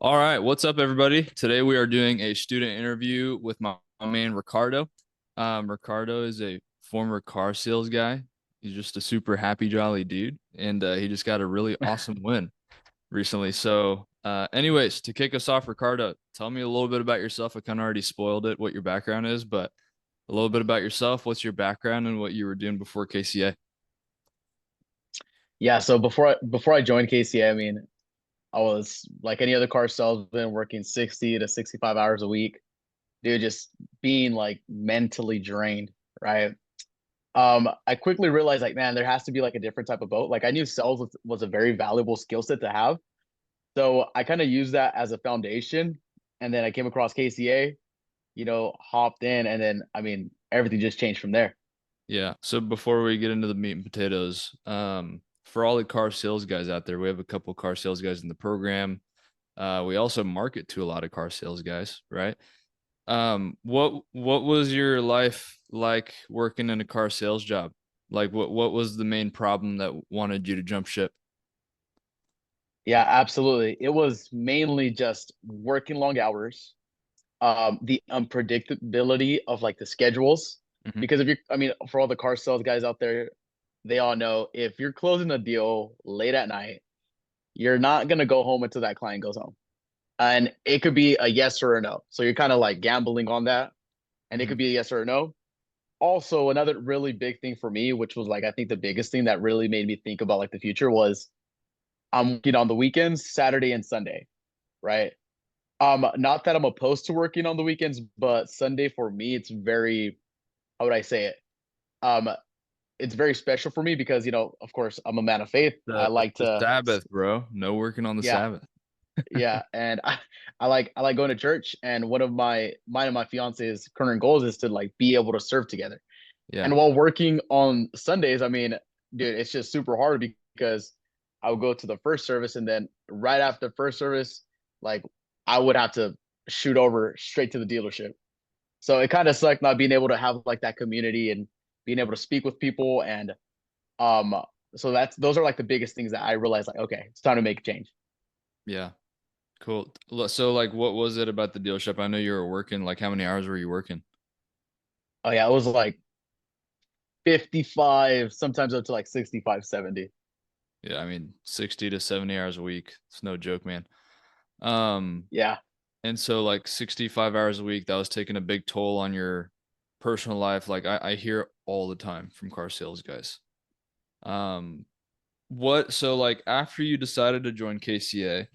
All right, what's up, everybody? Today we are doing a student interview with my man Ricardo. Ricardo is a former car sales guy. He's just a super happy, jolly dude, and he just got a really awesome win recently. Anyways, to kick us off, Ricardo, tell me a little bit about yourself. I kind of already spoiled it, what your background is, but a little bit about yourself. What's your background and what you were doing before KCA? Yeah, so before I joined KCA, I mean, I was like any other car salesman working 60 to 65 hours a week, dude, just being like mentally drained, right? I quickly realized like, man, there has to be like a different type of boat. Like I knew sales was a very valuable skill set to have. So I kind of used that as a foundation. And then I came across KCA, hopped in, and then I mean, everything just changed from there. Yeah. So before we get into the meat and potatoes, for all the car sales guys out there, we have a couple car sales guys in the program. We also market to a lot of car sales guys, right? What was your life like working in a car sales job? Like what was the main problem that wanted you to jump ship? Yeah, absolutely. It was mainly just working long hours, the unpredictability of like the schedules. Hmm. Because if you're, I mean, for all the car sales guys out there, they all know if you're closing a deal late at night, you're not gonna go home until that client goes home. And it could be a yes or a no. So you're kind of like gambling on that. And it Hmm. could be a yes or a no. Also, another really big thing for me, which was like I think the biggest thing that really made me think about like the future was I'm working on the weekends, Saturday and Sunday, right? Not that I'm opposed to working on the weekends, but Sunday for me, it's very, how would I say it? Um, it's very special for me because, of course, I'm a man of faith. I like The to, Sabbath, bro. No working on the yeah, Sabbath. yeah, and I like going to church. And one of mine and my fiance's current goals is to like be able to serve together. Yeah. And while working on Sundays, I mean, dude, it's just super hard because I would go to the first service and then right after first service, like I would have to shoot over straight to the dealership. So it kind of sucked not being able to have like that community and being able to speak with people. And um, so those are like the biggest things that I realized like, okay, it's time to make a change. Yeah. Cool. So like what was it about the dealership? I know you were working, like how many hours were you working? Oh yeah, it was like 55, sometimes up to like 65, 70. Yeah, I mean 60 to 70 hours a week. It's no joke, man. Um, Yeah. and so like 65 hours a week, that was taking a big toll on your personal life. Like I hear all the time from car sales guys. Um, so like after you decided to join KCA,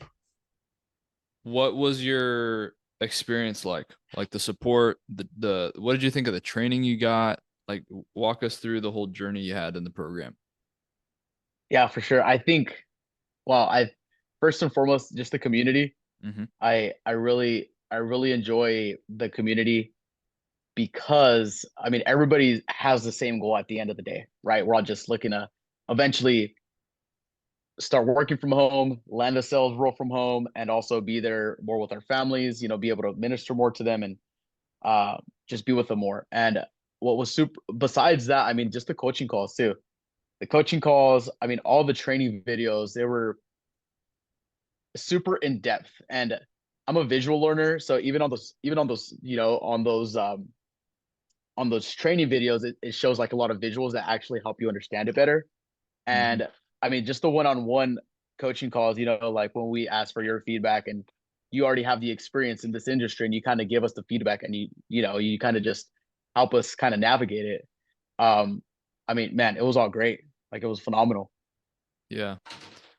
what was your experience like? Like the support, the what did you think of the training you got? Like walk us through the whole journey you had in the program. Yeah, for sure. I think, well, I first and foremost, just the community. Hmm. I really enjoy the community because I mean everybody has the same goal at the end of the day, right? We're all just looking to eventually start working from home, land a sales role from home, and also be there more with our families, be able to minister more to them and uh just be with them more. And what was super besides that, I mean, just the coaching calls too. The coaching calls, I mean, all the training videos, they were super in depth. And I'm a visual learner, so even on those, on those training videos, it shows like a lot of visuals that actually help you understand it better. Hmm. And I mean, just the one-on-one coaching calls, like when we ask for your feedback and you already have the experience in this industry and you kind of give us the feedback and you kind of just help us kind of navigate it. Um, I mean, man, it was all great. Like it was phenomenal. Yeah.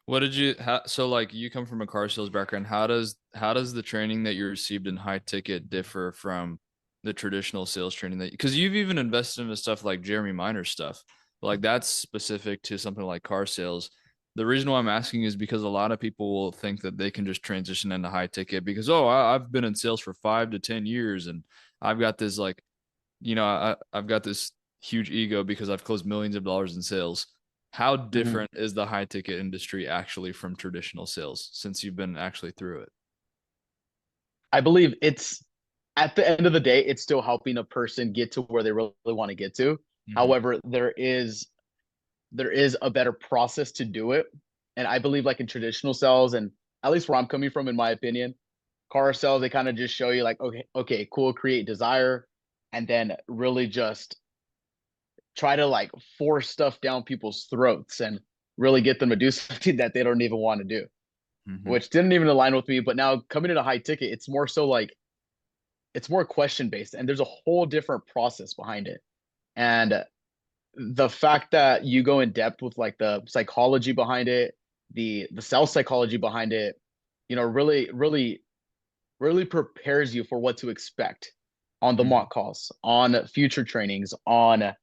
What did you so like you come from a car sales background. How does the training that you received in high ticket differ from the traditional sales training that because you've even invested into stuff like Jeremy Miner stuff. Like that's specific to something like car sales. The reason why I'm asking is because a lot of people will think that they can just transition into high ticket because I've been in sales for 5 to 10 years and I've got this like I've got this huge ego because I've closed millions of dollars in sales. How Mhm. different is the high ticket industry actually from traditional sales since you've been actually through it? I believe it's at the end of the day, it's still helping a person get to where they really want to get to. Hmm. However, there is a better process to do it. And I believe like in traditional sales, and at least where I'm coming from, in my opinion, car sales, they kind of just show you like, okay, cool, create desire, and then really just try to like force stuff down people's throats and really get them to do something that they don't even want to do, Hmm. which didn't even align with me. But now coming into high ticket, it's more so like it's more question based, and there's a whole different process behind it. And the fact that you go in depth with like the psychology behind it, the self psychology behind it, really prepares you for what to expect on the Hmm. mock calls, on future trainings, on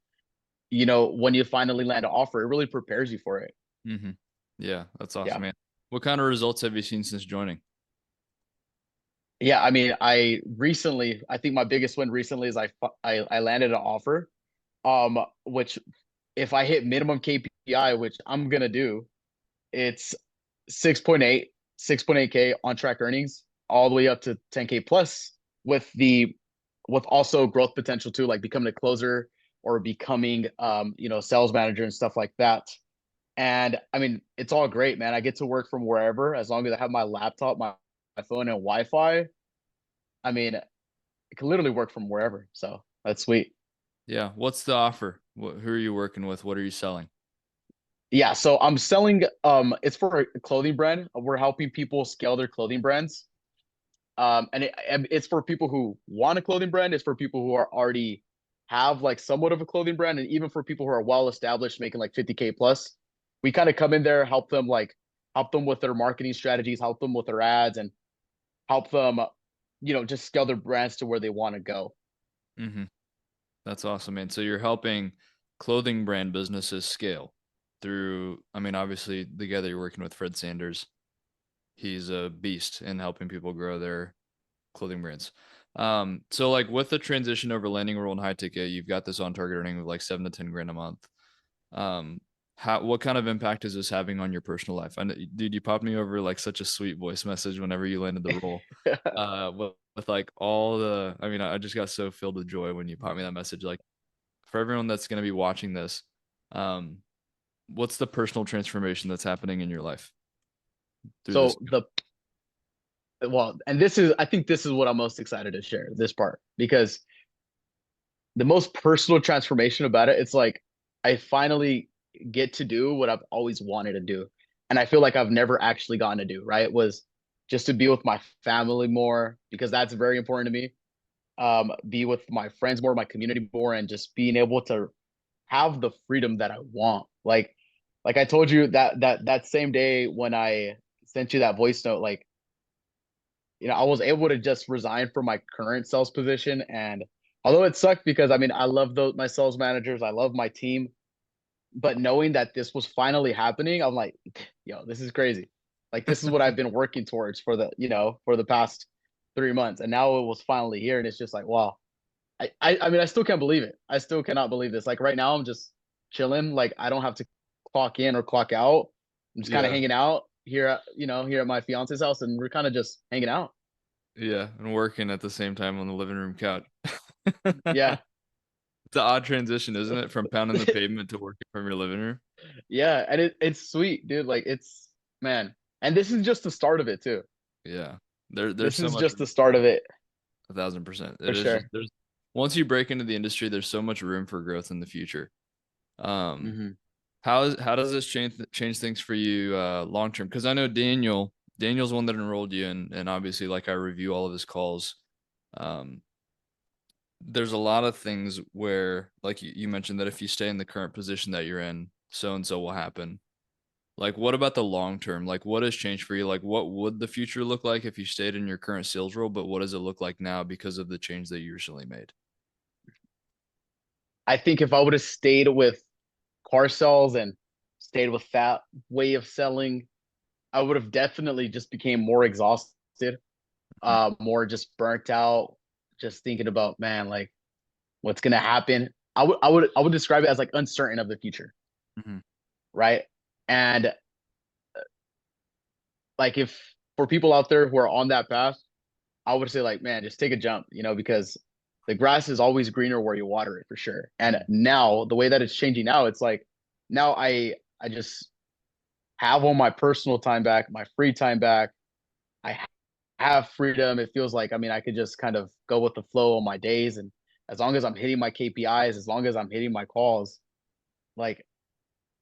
when you finally land an offer, it really prepares you for it. Hmm. Yeah, that's awesome, Yeah. man. What kind of results have you seen since joining? Yeah, I mean, I think my biggest win recently is I landed an offer, which if I hit minimum KPI, which I'm gonna do, it's 6.8K on track earnings, all the way up to 10K plus with also growth potential too, like becoming a closer or becoming sales manager and stuff like that. And I mean, it's all great, man. I get to work from wherever as long as I have my laptop, my phone, and Wi-Fi. I mean, I can literally work from wherever. So that's sweet. Yeah, what's the offer? Who are you working with? What are you selling? Yeah, so I'm selling it's for a clothing brand. We're helping people scale their clothing brands. And it's for people who want a clothing brand, it's for people who are already have like somewhat of a clothing brand, and even for people who are well established making like 50K plus. We kind of come in there, help them with their marketing strategies, help them with their ads, and help them just scale their brands to where they want to go. Hmm. That's awesome, man. So you're helping clothing brand businesses scale through, I mean, obviously the guy that you're working with, Fred Sanders, he's a beast in helping people grow their clothing brands. So like with the transition over landing a role in high ticket, you've got this on target earning of like 7 to 10 grand a month. Um, what kind of impact is this having on your personal life? Dude, you popped me over like such a sweet voice message whenever you landed the role. With like all the, I mean, I just got so filled with joy when you popped me that message. Like for everyone that's going to be watching this, um, what's the personal transformation that's happening in your life through this? So the well, and this is I think this is what I'm most excited to share, this part, because the most personal transformation about it, it's like I finally get to do what I've always wanted to do. And I feel like I've never actually gotten to do, right? Was just to be with my family more because that's very important to me. Be with my friends more, my community more, and just being able to have the freedom that I want. Like I told you that same day when I sent you that voice note, like I was able to just resign from my current sales position. And although it sucked because I mean, I love my sales managers, I love my team, but knowing that this was finally happening, I'm like, yo, this is crazy. Like this is what I've been working towards for the past 3 months. And now it was finally here. And it's just like, wow. I mean, I still can't believe it. I still cannot believe this. Like right now, I'm just chilling. Like I don't have to clock in or clock out. I'm just kind of Yeah. hanging out here at my fiance's house, and we're kind of just hanging out. Yeah. And working at the same time on the living room couch. Yeah. It's an odd transition, isn't it? From pounding the pavement to working from your living room. Yeah, and it's sweet, dude. Like it's man, and this is just the start of it too. Yeah. There's This so is much just the start of it 1,000%. for It is just sure. there's once you break into the industry, there's so much room for growth in the future. Um, Hmm. how does this change things for you long term? Because I know Daniel's one that enrolled you, and obviously like I review all of his calls. Um, there's a lot of things where like you mentioned that if you stay in the current position that you're in, so and so will happen. Like, what about the long term? Like, what has changed for you? Like, what would the future look like if you stayed in your current sales role? But what does it look like now because of the change that you recently made? I think if I would have stayed with car sales and stayed with that way of selling, I would have definitely just became more exhausted, Mhm. more just burnt out, just thinking about man, like what's gonna happen. I would describe it as like uncertain of the future, Mhm. right? And like if for people out there who are on that path, I would say like, man, just take a jump, because the grass is always greener where you water it for sure. And Mhm. now the way that it's changing now, it's like now I just have all my personal time back, my free time back. I have freedom. It feels like, I mean, I could just kind of go with the flow on my days. And as long as I'm hitting my KPIs, as long as I'm hitting my calls, like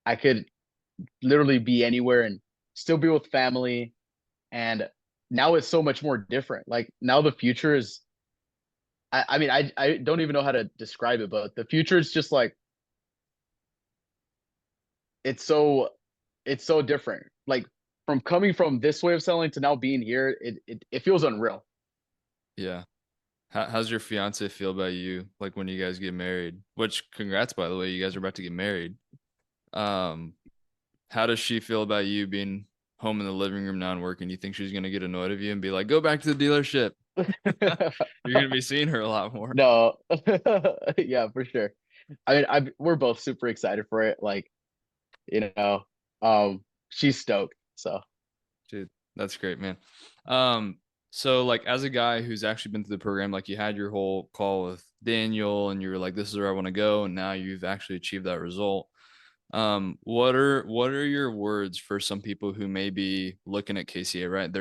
I could literally be anywhere and still be with family. And now it's so much more different. Like now the future is, I mean, I don't even know how to describe it, but the future is just like, it's so, it's so different. Like from coming from this way of selling to now being here, it feels unreal. Yeah. How's your fiance feel about you like when you guys get married? Which congrats by the way, you guys are about to get married. Um, how does she feel about you being home in the living room now and working? You think she's gonna get annoyed of you and be like, "Go back to the dealership"? You're gonna be seeing her a lot more. No, yeah, for sure. I mean, we're both super excited for it. Like, you know, she's stoked. So Dude, that's great, man. Um, so like as a guy who's actually been through the program, like you had your whole call with Daniel and you were like, this is where I want to go, and now you've actually achieved that result. What are your words for some people who may be looking at KCA, right?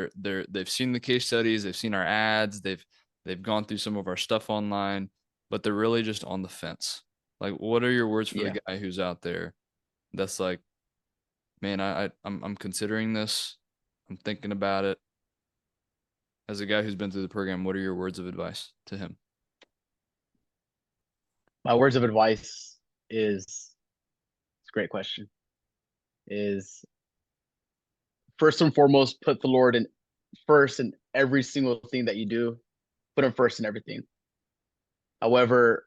They've seen the case studies, they've seen our ads, they've gone through some of our stuff online, but they're really just on the fence. Like, what are your words for the yeah, guy who's out there that's like, man, I'm considering this. I'm thinking about it. As a guy who's been through the program, what are your words of advice to him? my words of advice is, it's a great question. Is first and foremost, put the Lord in first in every single thing that you do. Put him first in everything. However,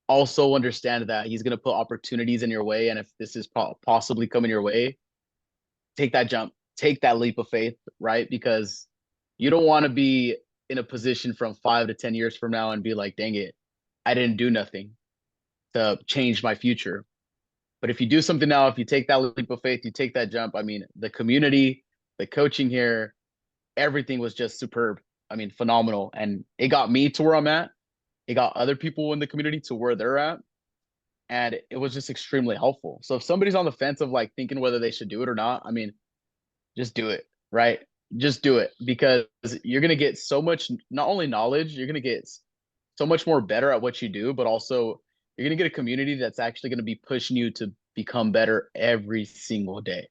also understand that he's going to put opportunities in your way, and if this is possibly coming your way, take that jump, take that leap of faith, right? Because you don't want to be in a position from 5 to 10 years from now and be like, dang it, I didn't do nothing to change my future. But if you do something now, if you take that leap of faith, you take that jump. I mean, the community, the coaching here, everything was just superb. I mean, phenomenal. And it got me to where I'm at. It got other people in the community to where they're at. And it was just extremely helpful. So if somebody's on the fence of like thinking whether they should do it or not, I mean, just do it, right? Just do it because you're going to get so much, not only knowledge, you're going to get so much more better at what you do, but also you're going to get a community that's actually going to be pushing you to become better every single day.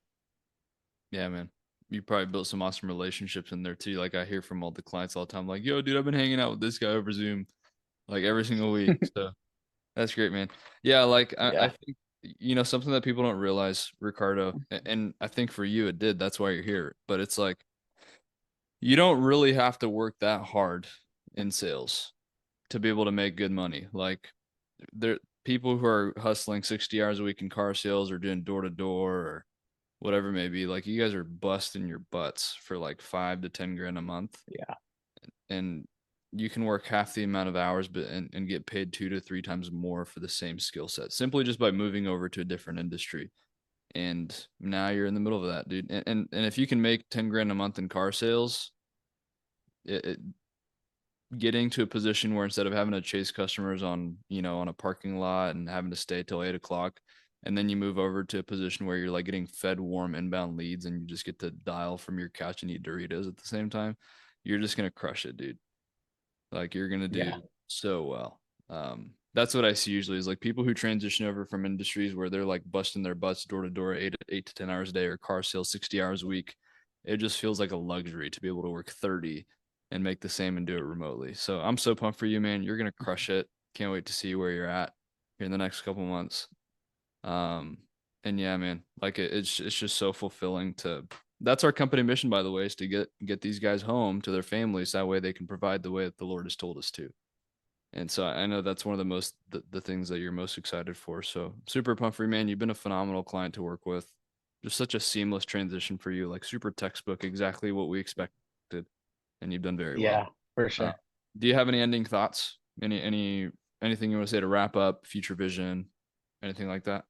Yeah, man. You probably built some awesome relationships in there too. Like I hear from all the clients all the time, like, yo, dude, I've been hanging out with this guy over Zoom like every single week. So that's great, man. Yeah, like I Yeah. think something that people don't realize, Ricardo, and I think for you it did. That's why you're here. But it's like you don't really have to work that hard in sales to be able to make good money. Like there people who are hustling 60 hours a week in car sales or doing door to door or whatever it may be, like you guys are busting your butts for like 5 to 10 grand a month, Yeah. and you can work half the amount of hours but and get paid 2 to 3 times more for the same skill set simply just by moving over to a different industry. And now you're in the middle of that, dude. And if you can make 10 grand a month in car sales, it getting to a position where instead of having to chase customers on on a parking lot and having to stay till 8 o'clock, and then you move over to a position where you're like getting fed warm inbound leads and you just get to dial from your couch and eat Doritos at the same time, you're just gonna crush it, dude. Like you're gonna Yeah. do so well. That's what I see usually is like people who transition over from industries where they're like busting their butts door to door 8 to 10 hours a day or car sales 60 hours a week. It just feels like a luxury to be able to work 30 and make the same and do it remotely. So I'm so pumped for you, man. You're gonna crush it. Can't wait to see where you're at here in the next couple months. Um, and yeah, man, like it's just so fulfilling to. That's our company mission, by the way, is to get these guys home to their families. That way, they can provide the way that the Lord has told us to. And so I know that's one of the things that you're most excited for. So super pumped for you, man. You've been a phenomenal client to work with. Just such a seamless transition for you, like super textbook, exactly what we expected, and you've done very well. Yeah, for Uh, sure. do you have any ending thoughts? Anything you want to say to wrap up, future vision, anything like that?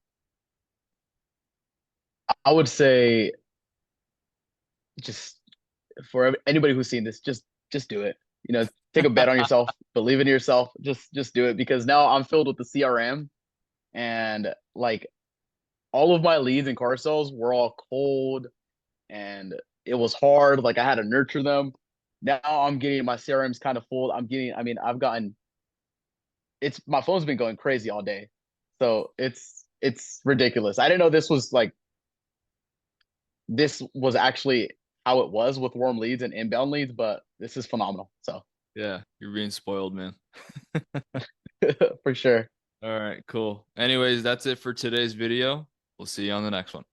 I would say just for anybody who's seen this, just do it. You know, take a bet on yourself, believe in yourself, just do it because now I'm filled with the CRM and like all of my leads and car sales were all cold and it was hard. Like I had to nurture them. Now I'm getting my CRM's kind of full. I mean, I've gotten it's my phone's been going crazy all day. So it's ridiculous. I didn't know this was actually how it was with warm leads and inbound leads, but this is phenomenal. So Yeah, you're being spoiled, man. for sure. All right, cool. Anyways, that's it for today's video. We'll see you on the next one.